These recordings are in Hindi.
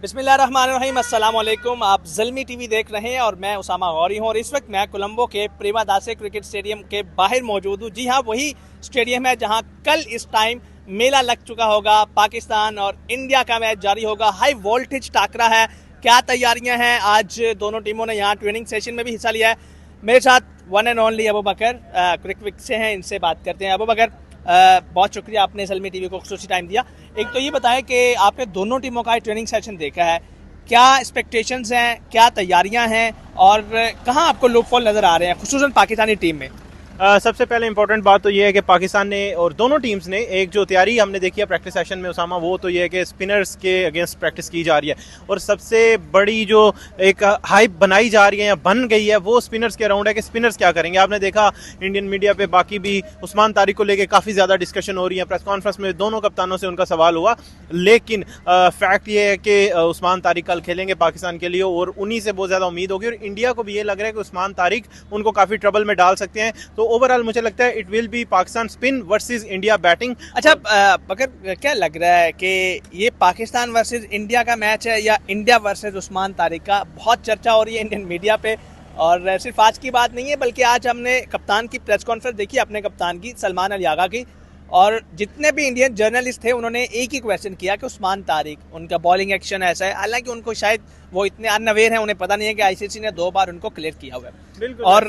बिस्मिल्लाहिर्रहमानिर्रहीम, अस्सलाम वालेकुम। आप ज़ल्मी टीवी देख रहे हैं और मैं उसामा गौरी हूं और इस वक्त मैं कोलंबो के प्रेमादासे क्रिकेट स्टेडियम के बाहर मौजूद हूं। जी हां, वही स्टेडियम है जहां कल इस टाइम मेला लग चुका होगा। पाकिस्तान और इंडिया का मैच जारी होगा। हाई वोल्टेज टाकरा है। क्या तैयारियां हैं? आज दोनों टीमों ने यहाँ ट्रेनिंग सेशन में भी हिस्सा लिया है। मेरे साथ वन एंड ओनली अबू बकर क्रिक से हैं, इनसे बात करते हैं। अबू बकर, बहुत शुक्रिया आपने ज़ल्मी टीवी को खुसूसी टाइम दिया। एक तो ये बताएं कि आपने दोनों टीमों का ट्रेनिंग सेशन देखा है, क्या एक्सपेक्टेशंस हैं, क्या तैयारियां हैं और कहां आपको लूपहोल नजर आ रहे हैं, खुसूसन पाकिस्तानी टीम में? सबसे पहले इंपॉर्टेंट बात तो ये है कि पाकिस्तान ने और दोनों टीम्स ने एक जो तैयारी हमने देखी है प्रैक्टिस सेशन में उसामा, वो तो ये है कि स्पिनर्स के अगेंस्ट प्रैक्टिस की जा रही है और सबसे बड़ी जो एक हाइप बनाई जा रही है या बन गई है वो स्पिनर्स के अराउंड है कि स्पिनर्स क्या करेंगे। आपने देखा इंडियन मीडिया पे बाकी भी उस्मान तारिक को लेकर काफ़ी ज़्यादा डिस्कशन हो रही है। प्रेस कॉन्फ्रेंस में दोनों कप्तानों से उनका सवाल हुआ, लेकिन फैक्ट ये है कि उस्मान तारिक कल खेलेंगे पाकिस्तान के लिए और उन्हीं से बहुत ज़्यादा उम्मीद होगी और इंडिया को भी ये लग रहा है कि उस्मान तारिक उनको काफ़ी ट्रबल में डाल सकते हैं। तो ओवरऑल मुझे लगता है it will be Pakistan spin versus India batting. अच्छा, मगर क्या लग रहा है कि ये पाकिस्तान वर्सेस इंडिया का मैच है या इंडिया वर्सेस उस्मान तारिक का? बहुत चर्चा हो रही है इंडियन मीडिया पे और सिर्फ आज की बात नहीं है बल्कि आज हमने कप्तान की प्रेस कॉन्फ्रेंस देखी, अपने कप्तान की, सलमान अली आगा की, और जितने भी इंडियन जर्नलिस्ट थे उन्होंने एक ही क्वेश्चन किया कि उस्मान तारिक, उनका बॉलिंग एक्शन ऐसा है। हालांकि उनको शायद वो इतने अनअवेयर हैं, उन्हें पता नहीं है कि आईसीसी ने 2 बार उनको क्लियर किया हुआ है। और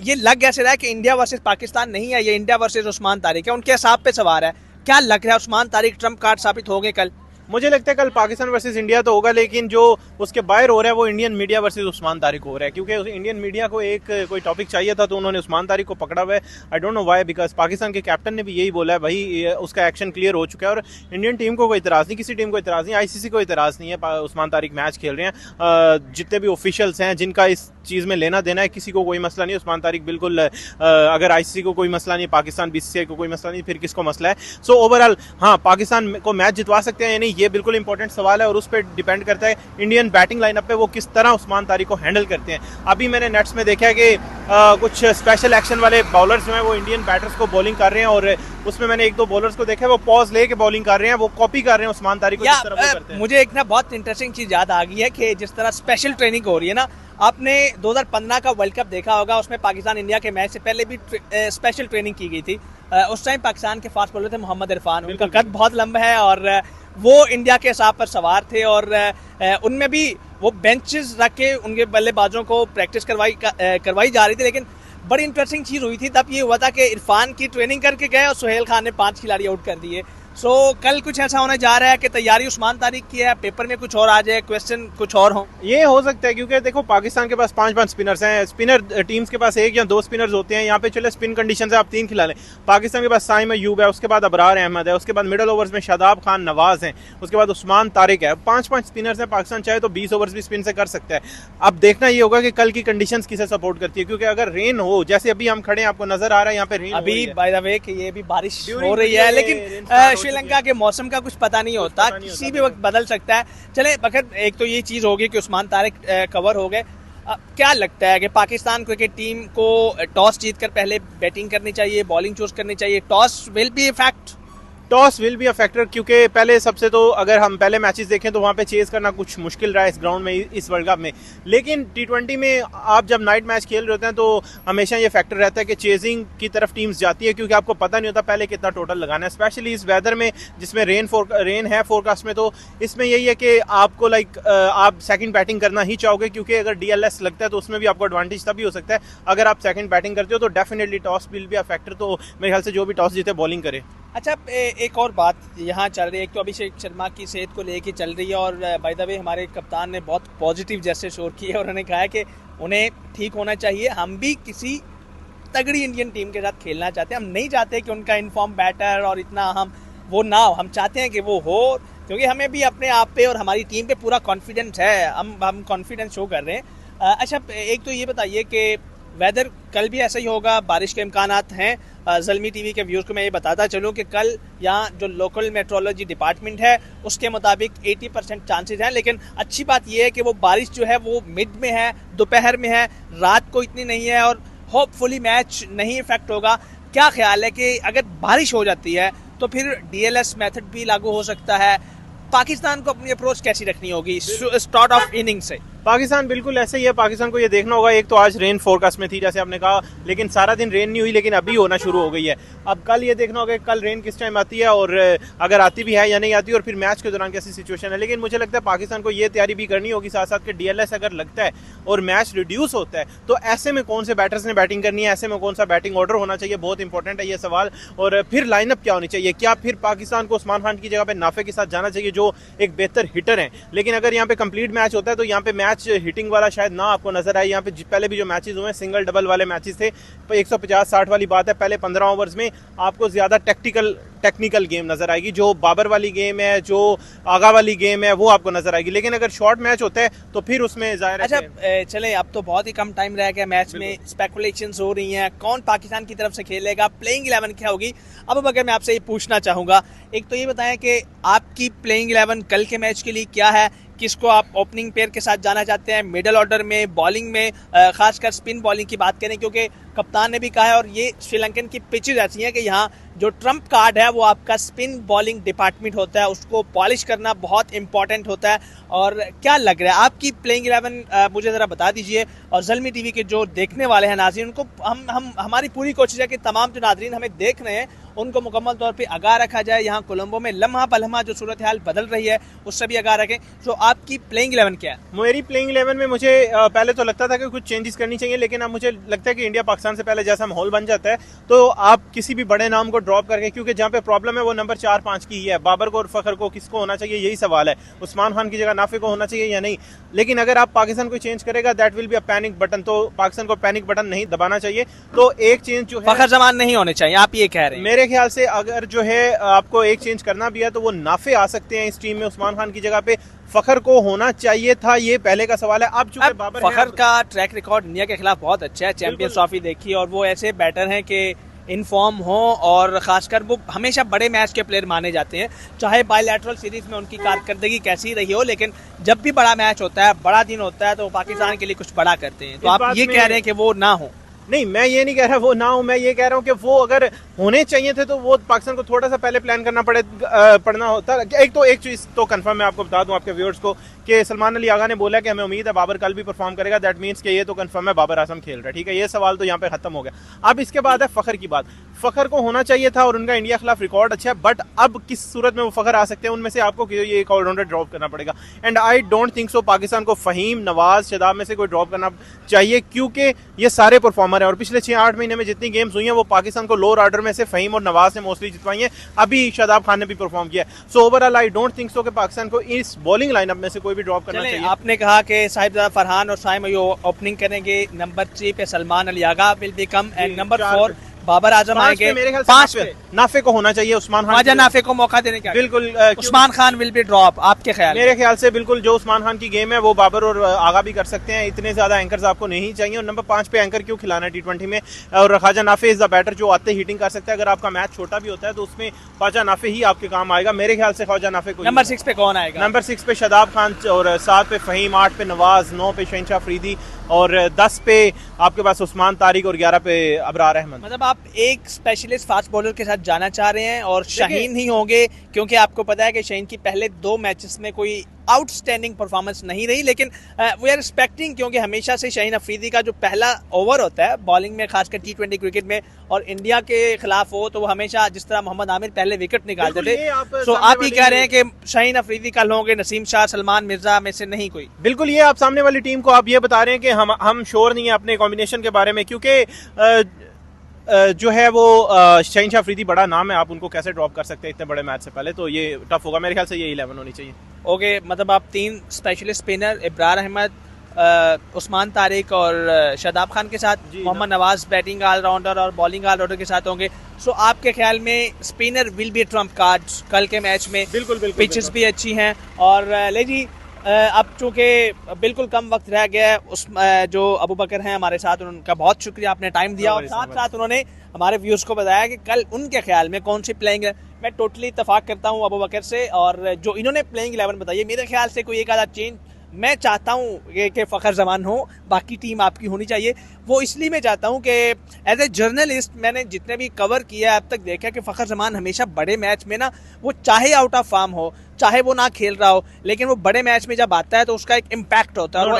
ये लग कैसे रहा है कि इंडिया वर्सेस पाकिस्तान नहीं है, ये इंडिया वर्सेस उस्मान तारिक है। उनके हिसाब पे सवार है, क्या लग रहा है उस्मान तारिक ट्रम्प कार्ड साबित हो गए कल? मुझे लगता है कल पाकिस्तान वर्सेस इंडिया तो होगा, लेकिन जो उसके बाहर हो रहा है वो Indian media versus Usman Tariq हो रहा है, क्योंकि इंडियन मीडिया को एक कोई टॉपिक चाहिए था तो उन्होंने उस्मान तारिक को पकड़ा हुआ है। I don't know why, because Pakistan के कैप्टन ने भी यही बोला है, भाई उसका एक्शन क्लियर हो चुका है और इंडियन टीम को कोई इतराज़ नहीं, किसी टीम को इतराज़ नहीं, आईसीसी को इतराज़ नहीं है। उस्मान तारिक मैच खेल रहे हैं, जितने भी ऑफिशियल्स हैं जिनका इस चीज़ में लेना देना है, किसी को कोई मसला नहीं। उस्मान तारिक बिल्कुल, अगर आईसीसी को कोई मसला नहीं, पाकिस्तान बीसीसीआई को कोई मसला नहीं, फिर किसको मसला है? सो ओवरऑल हाँ, पाकिस्तान को मैच जितवा सकते हैं या नहीं, ये बिल्कुल इंपॉर्टेंट सवाल है और उस पर डिपेंड करता है इंडियन बैटिंग लाइनअप पे वो किस तरह उस्मान तारिक को हैंडल करते हैं। अभी मैंने नेट्स में देखा है कि कुछ स्पेशल एक्शन वाले बॉलर्स जो हैं वो इंडियन बैटर्स को बॉलिंग कर रहे हैं और उसमें मैंने 1-2 बॉलर्स को देखा है वो पॉज लेके बॉलिंग कर रहे हैं, वो कॉपी कर रहे हैं उस्मान तारिक को जिस तरह वो करते हैं। मुझे एक ना बहुत इंटरेस्टिंग चीज याद आ गई है कि जिस तरह स्पेशल ट्रेनिंग हो रही है ना, आपने 2015 का वर्ल्ड कप देखा होगा, उसमें पाकिस्तान इंडिया के मैच से पहले भी स्पेशल ट्रेनिंग की गई थी। उस टाइम पाकिस्तान के फास्ट बॉलर थे मोहम्मद इरफान, उनका कद बहुत लंबा है और वो इंडिया के हिसाब पर सवार थे और उनमें भी वो बेंचेस रख के उनके बल्लेबाजों को प्रैक्टिस करवाई जा रही थी। लेकिन बड़ी इंटरेस्टिंग चीज़ हुई थी, तब ये हुआ था कि इरफान की ट्रेनिंग करके गए और सुहेल खान ने 5 खिलाड़ी आउट कर दिए। सो कल कुछ ऐसा होने जा रहा है कि तैयारी उस्मान तारिक की है, पेपर में कुछ और आ जाए, क्वेश्चन कुछ और हो। ये हो सकता है क्योंकि देखो पाकिस्तान के पास 5-5 स्पिनर्स हैं, स्पिनर टीम्स के पास 1 या 2 स्पिनर्स होते हैं। यहाँ पे चले स्पिन कंडीशन से आप 3 खिला लें। पाकिस्तान के पास साइम अयूब है, उसके बाद अबरार अहमद है, उसके बाद मिडल ओवर्स में शादाब खान नवाज हैं, उसके बाद उस्मान तारिक है। 5-5 स्पिनर्स हैं। पाकिस्तान चाहे तो 20 ओवर्स भी स्पिन से कर सकता है। अब देखना ये होगा कि कल की कंडीशन किसे सपोर्ट करती है, क्योंकि अगर रेन हो, जैसे अभी हम खड़े हैं आपको नजर आ रहा है यहाँ पे रेन अभी बाय द वे कि ये भी बारिश हो रही है, लेकिन श्रीलंका के मौसम का कुछ पता नहीं होता, किसी भी वक्त बदल सकता है। चले बखर, एक तो ये चीज होगी कि उस्मान तारिक कवर हो गए। क्या लगता है कि पाकिस्तान क्रिकेट टीम को टॉस जीतकर पहले बैटिंग करनी चाहिए, बॉलिंग चूज करनी चाहिए? Toss will be a fact, toss will be a factor, क्योंकि पहले सबसे तो अगर हम पहले मैचेस देखें तो वहाँ पे चेज करना कुछ मुश्किल रहा है इस ग्राउंड में, इस वर्ल्ड कप में। लेकिन T20 में आप जब नाइट मैच खेल रहे होते हैं तो हमेशा ये फैक्टर रहता है कि चेजिंग की तरफ टीम्स जाती है, क्योंकि आपको पता नहीं होता पहले कितना टोटल लगाना है, स्पेशली इस वेदर में जिसमें रेन है फोरकास्ट में। तो इसमें यही है कि आपको आप सेकंड बैटिंग करना ही चाहोगे, क्योंकि अगर DLS लगता है तो उसमें भी आपको एडवांटेज तभी हो सकता है अगर आप सेकंड बैटिंग करते हो। तो definitely toss will be a factor. तो मेरे ख्याल से जो भी टॉस जीते बॉलिंग करे। अच्छा, एक और बात यहाँ चल रही है, एक तो अभिषेक शर्मा की सेहत को लेके चल रही है और बाय द वे हमारे कप्तान ने बहुत पॉजिटिव जैसे शोर किए और उन्होंने कहा है कि उन्हें ठीक होना चाहिए। हम भी किसी तगड़ी इंडियन टीम के साथ खेलना चाहते हैं, हम नहीं चाहते कि उनका इनफॉर्म बैटर और इतना वो ना हो, हम चाहते हैं कि वो हो, क्योंकि हमें भी अपने आप पे और हमारी टीम पे पूरा कॉन्फिडेंस है, हम कॉन्फिडेंस शो कर रहे हैं। अच्छा, एक तो ये बताइए कि वेदर कल भी ऐसा ही होगा, बारिश के इम्कानात हैं? ज़ल्मी टीवी के व्यूज़ को मैं ये बताता चलूँ कि कल यहाँ जो लोकल मेट्रोलॉजी डिपार्टमेंट है उसके मुताबिक 80% चांसेस हैं, लेकिन अच्छी बात यह है कि वो बारिश जो है वो मिड में है, दोपहर में है, रात को इतनी नहीं है और होपफुली मैच नहीं इफेक्ट होगा। क्या ख्याल है कि अगर बारिश हो जाती है तो फिर DLS मेथड भी लागू हो सकता है? पाकिस्तान को अपनी अप्रोच कैसी रखनी होगी स्टार्ट ऑफ इनिंग से? पाकिस्तान बिल्कुल ऐसे ही है। पाकिस्तान को ये देखना होगा, एक तो आज रेन फोरकास्ट में थी जैसे आपने कहा, लेकिन सारा दिन रेन नहीं हुई, लेकिन अभी होना शुरू हो गई है। अब कल ये देखना होगा कल रेन किस टाइम आती है और अगर आती भी है या नहीं आती, और फिर मैच के दौरान कैसी सिचुएशन है। लेकिन मुझे लगता है पाकिस्तान को ये तैयारी भी करनी होगी साथ साथ कि डीएलएस अगर लगता है और मैच रिड्यूस होता है तो ऐसे में कौन से बैटर्स ने बैटिंग करनी है, ऐसे में कौन सा बैटिंग ऑर्डर होना चाहिए, बहुत इंपॉर्टेंट है ये सवाल। और फिर लाइनअप क्या होनी चाहिए, क्या फिर पाकिस्तान को उस्मान खान की जगह पे नाफे के साथ जाना चाहिए जो एक बेहतर हिटर है। लेकिन अगर यहाँ पे कंप्लीट मैच होता है तो यहाँ पे मैच हिटिंग वाला शायद ना आपको नजर आए। यहाँ पे पहले भी जो मैचेस हुए सिंगल डबल वाले मैचेस थे, 150-60 वाली बात है। पहले 15 ओवर्स में आपको ज्यादा टेक्निकल गेम नजर आएगी, जो बाबर वाली गेम है, जो आगा वाली गेम है, वो आपको नजर आएगी। लेकिन अगर शॉर्ट मैच होता है तो फिर उसमें जाहिर है। अच्छा चले, अब तो बहुत ही कम टाइम रह गया मैच में, स्पेकुलेशंस हो रही हैं कौन पाकिस्तान की तरफ से खेलेगा, प्लेइंग 11 क्या होगी। अब अगर मैं आपसे ये पूछना चाहूंगा, एक तो ये बताएं कि आपकी प्लेइंग 11 कल के मैच के लिए क्या है, किसको आप ओपनिंग पेयर के साथ जाना चाहते हैं, मिडल ऑर्डर में, बॉलिंग में, खासकर स्पिन बॉलिंग की बात करें, क्योंकि कप्तान ने भी कहा है और ये श्रीलंकन की पिचेज ऐसी हैं कि यहाँ जो ट्रम्प कार्ड है वो आपका स्पिन बॉलिंग डिपार्टमेंट होता है, उसको पॉलिश करना बहुत इंपॉर्टेंट होता है। और क्या लग रहा है आपकी प्लेइंग 11 मुझे ज़रा बता दीजिए, और ज़ल्मी टीवी के जो देखने वाले हैं नाज़रीन, उनको हम हमारी पूरी कोशिश है कि तमाम जो नाज़रीन हमें देख रहे हैं उनको मुकम्मल तौर पे आगाह रखा जाए। यहाँ कोलंबो में लम्हा पलम्हा जो सूरत हाल बदल रही है उससे भी आगाह रखें। तो आपकी प्लेइंग 11 क्या है? मेरी प्लेइंग 11 में मुझे पहले तो लगता था कि कुछ चेंजेस करनी चाहिए, लेकिन अब मुझे लगता है कि इंडिया पाकिस्तान से पहले जैसा माहौल बन जाता है तो आप किसी भी बड़े नाम को ड्रॉप करके, क्योंकि जहाँ पे प्रॉब्लम है वो नंबर 4-5 की ही है। बाबर को और फखर को किसको होना चाहिए, यही सवाल है। उस्मान खान की जगह नाफे को होना चाहिए या नहीं। लेकिन अगर आप पाकिस्तान को चेंज करेगा that will be a panic button, तो पाकिस्तान को पैनिक बटन नहीं दबाना चाहिए। तो एक चेंज जो है फखर जमान नहीं होने चाहिए, आप ये कह रहे हैं? मेरे ख्याल से अगर जो है आपको एक चेंज करना भी है तो वो नाफे आ सकते हैं इस टीम में उस्मान खान की जगह पे। फखर को होना चाहिए था, ये पहले का सवाल है। अब चूंकि बाबर फखर का ट्रैक रिकॉर्ड इंडिया के खिलाफ बहुत अच्छा है, चैंपियंस ट्रॉफी देखी, और वो ऐसे बैटर हैं कि इनफॉर्म हो, और खासकर वो हमेशा बड़े मैच के प्लेयर माने जाते हैं, चाहे बायलैटरल सीरीज में उनकी कारकर्दगी कैसी रही हो। लेकिन जब भी बड़ा मैच होता है, बड़ा दिन होता है, तो पाकिस्तान के लिए कुछ बड़ा करते हैं। तो आप ये कह रहे हैं कि वो ना हो? नहीं, मैं ये नहीं कह रहा वो ना हो, मैं ये कह रहा हूँ कि वो अगर होने चाहिए थे तो वो पाकिस्तान को थोड़ा सा पहले प्लान करना पड़ना होता। एक चीज तो कंफर्म मैं आपको बता दूं आपके व्यूअर्स को कि सलमान अली आगा ने बोला कि हमें उम्मीद है बाबर कल भी परफॉर्म करेगा। दैट मीन्स कि ये तो कंफर्म है बाबर आजम खेल रहा है, ठीक है। ये सवाल तो यहाँ पे खत्म हो गया। अब इसके बाद है फखर की बात। फखर को होना चाहिए था और उनका इंडिया खिलाफ रिकॉर्ड अच्छा है, बट अब किस सूरत में वो फखर आ सकते हैं, उनमें से आपको ये एक ऑलराउंडर ड्रॉप करना पड़ेगा। And I don't think so Pakistan को फहीम, नवाज, शदाब में से कोई ड्रॉप करना चाहिए, क्योंकि ये सारे परफॉर्मर हैं और पिछले 6-8 महीने में जितनी गेम्स हुई हैं वो पाकिस्तान को लोअर ऑर्डर में से फहीम और नवाज ने मोस्टली जितवाई हैं। अभी शादाब खान ने भी परफॉर्म किया। So overall I don't think so कि पाकिस्तान को इस बॉलिंग लाइनअप में से कोई भी ड्रॉप करना चाहिए। आपने कहा कि साहिबजादा फरहान और साइम ओपनिंग करेंगे, नंबर 3 पे Salman Ali Agha will be come, and number 4 Babar Azam आएंगे। 5 पे नाफे को होना चाहिए, उस्मान खान नाफे को मौका देने का बिल्कुल। Usman Khan will be drop, आपके ख्याल? मेरे ख्याल से बिल्कुल जो उस्मान खान की गेम है वो बाबर और आगा भी कर सकते हैं, इतने ज्यादा एंकर्स आपको नहीं चाहिए। और नंबर 5 पे एंकर क्यों खिलाना है T20 में? और Khawaja Nafay is the batter जो आते हिटिंग कर सकता है। अगर आपका मैच छोटा भी होता है तो उसमें ख्वाजा नाफे ही आपके काम आएगा। मेरे ख्याल से ख्वाजा नाफे को। नंबर 6 पे कौन आएगा? नंबर 6 पे शदाब खान, और 7 पे फहीम, 8 पे नवाज, 9 पे शहनशाह अफरीदी, और 10 पे आपके पास उस्मान तारिक, और 11 पे अबरार अहमद। मतलब आप एक स्पेशलिस्ट फास्ट बॉलर के साथ जाना चाह रहे हैं और शाहीन नहीं होंगे, क्योंकि आपको पता है कि शाहीन की पहले 2 मैचेस में कोई आउटस्टैंडिंग परफॉर्मेंस नहीं रही। लेकिन वी आर एक्सपेक्टिंग, क्योंकि हमेशा से शाहीन अफरीदी का जो पहला ओवर होता है बॉलिंग में, खासकर T20 क्रिकेट में, और इंडिया के खिलाफ हो तो वो हमेशा जिस तरह मोहम्मद आमिर पहले विकेट निकालते थे, तो आप ही कह रहे हैं कि शाहीन अफरीदी कल होंगे, नसीम शाह, सलमान मिर्जा में से नहीं कोई? बिल्कुल, ये आप सामने वाली टीम को आप ये बता रहे हैं कि हम श्योर नहीं है अपने कॉम्बिनेशन के बारे में, क्योंकि जो है वो शहनशाह अफरीदी बड़ा नाम है, आप उनको कैसे ड्रॉप कर सकते हैं इतने बड़े मैच से पहले? तो ये टफ होगा। मेरे ख्याल से ये 11 होनी चाहिए। ओके, मतलब आप 3 स्पेशलिस्ट स्पिनर, अबरार अहमद, उस्मान तारिक और शादाब खान के साथ, मोहम्मद नवाज बैटिंग ऑलराउंडर और बॉलिंग ऑलराउंडर के साथ होंगे। सो आपके ख्याल में spinner will be Trump card कल के मैच में? बिल्कुल, पिचेस भी अच्छी हैं। और ले जी, अब चूंकि बिल्कुल कम वक्त रह गया है, उस जो अबू बकर हैं हमारे साथ, उनका बहुत शुक्रिया, आपने टाइम दिया, और साथ साथ उन्होंने हमारे व्यूअर्स को बताया कि कल उनके ख्याल में कौन सी प्लेइंग है। मैं टोटली इत्तेफाक करता हूँ अबू बकर से, और जो इन्होंने प्लेइंग 11 बताई है, मेरे ख्याल से कोई एक आधा चेंज मैं चाहता हूँ कि फखर जमान हो, बाकी टीम आपकी होनी चाहिए। वो इसलिए मैं चाहता हूँ कि एज ए जर्नलिस्ट मैंने जितने भी कवर किया अब तक देखा कि फखर जमान हमेशा बड़े मैच में ना, वो चाहे आउट ऑफ फॉर्म हो चाहे वो ना खेल रहा हो, लेकिन वो बड़े मैच में जब आता है तो उसका एक इम्पैक्ट होता है, और वो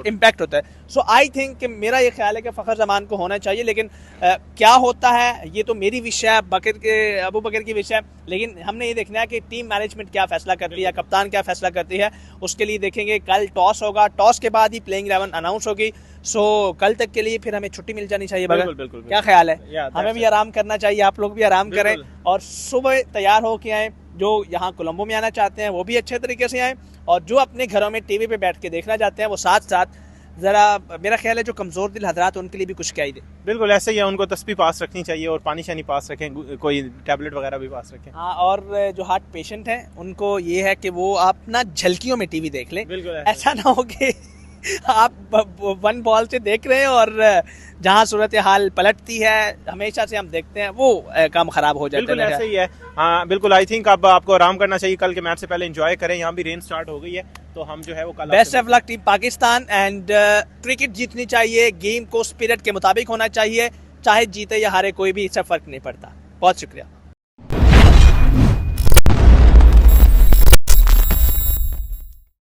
इम्पैक्ट होता है। सो आई थिंक कि मेरा ये ख्याल है कि फ़खर जमान को होना चाहिए, लेकिन क्या होता है ये तो मेरी विषय है, अबू बकर की विषय है, लेकिन हमने ये देखना है कि टीम मैनेजमेंट क्या फैसला करती है, कप्तान क्या फैसला करती है, उसके लिए देखेंगे। कल टॉस होगा, टॉस के बाद ही प्लेइंग 11 अनाउंस होगी। सो कल तक के लिए फिर हमें छुट्टी मिल जानी चाहिए। बिल्कुल, बिल्कुल, क्या ख्याल है? Yeah, हमें भी आराम करना चाहिए, आप लोग भी आराम करें और सुबह तैयार हो के आए। जो यहाँ कोलंबो में आना चाहते हैं वो भी अच्छे तरीके से आए, और जो अपने घरों में टीवी पे बैठ के देखना चाहते हैं वो साथ साथ जरा, मेरा ख्याल है जो कमजोर दिल हजरात उनके लिए भी कुछ क्या ही दे। बिल्कुल ऐसे ही है, उनको तस्बीह पास रखनी चाहिए और पानी शानी पास रखें, कोई टैबलेट वगैरह भी पास रखें। हाँ, और जो हार्ट पेशेंट हैं उनको ये है कि वो आप ना झलकियों में टीवी देख लें। बिल्कुल ऐसा ना हो कि आप वन बॉल से देख रहे हैं और जहाँ सूरत हाल पलटती है हमेशा से हम देखते हैं वो काम खराब हो जाता है। बिल्कुल ऐसे ही है। हाँ बिल्कुल, आई थिंक अब आपको आराम करना चाहिए, कल के मैच से पहले एंजॉय करें। यहाँ भी रेन स्टार्ट हो गई है तो हम जो है वो कल best of luck team Pakistan, and cricket जीतनी चाहिए, गेम को स्पिरिट के मुताबिक होना चाहिए, चाहे जीते या हारे कोई भी इससे फर्क नहीं पड़ता। बहुत शुक्रिया।